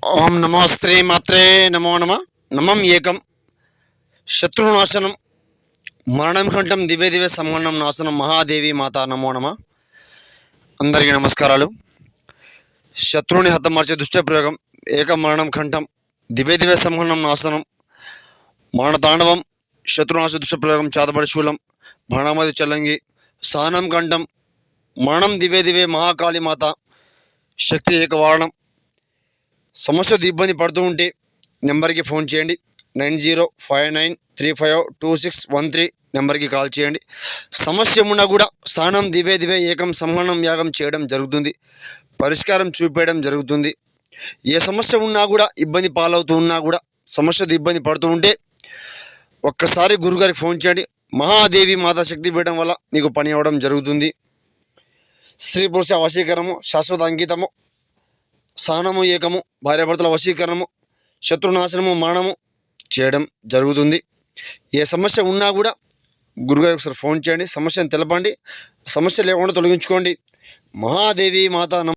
ఓం నమోస్త్రీ మాత్రే నమో నమ నమం ఏకం శత్రునాశనం మరణం కంఠం దివ్య దివ్య సంగణం నాశనం మహాదేవి మాత నమో నమ. అందరికీ నమస్కారాలు. శత్రువుని హతమార్చే దుష్ట ప్రయోగం ఏకం మరణం కంఠం దివ్య దివ్య సంగణం నాశనం మరణతాండవం శత్రునాశ దుష్ట ప్రయోగం చాతబడి శూలం బాణామతి చల్లంగి సానం కంఠం మరణం దివ్య దివ్య మహాకాళి మాత శక్తి ఏకవారణం. సమస్యతో ఇబ్బంది పడుతూ ఉంటే నెంబర్కి ఫోన్ చేయండి. 9059352613 నెంబర్కి కాల్ చేయండి. సమస్య ఉన్నా కూడా స్నానం దివే దివే ఏకం సంహరణం యాగం చేయడం జరుగుతుంది. పరిష్కారం చూపేయడం జరుగుతుంది. ఏ సమస్య ఉన్నా కూడా ఇబ్బంది పాలవుతూ ఉన్నా కూడా సమస్యతో ఇబ్బంది పడుతూ ఉంటే ఒక్కసారి గురుగారికి ఫోన్ చేయండి. మహాదేవి మాతా శక్తి పీఠం వల్ల మీకు పని అవ్వడం జరుగుతుంది. స్త్రీ పురుష వశీకరణము, శాశ్వత అంకితము, సహనము ఏకము, భార్యాభర్తల వశీకరణము, శత్రునాశనము, మరణము చేయడం జరుగుతుంది. ఏ సమస్య ఉన్నా కూడా గురుగారికి ఒకసారి ఫోన్ చేయండి. సమస్యను తెలపండి. సమస్య లేకుండా తొలగించుకోండి. మహాదేవి మాత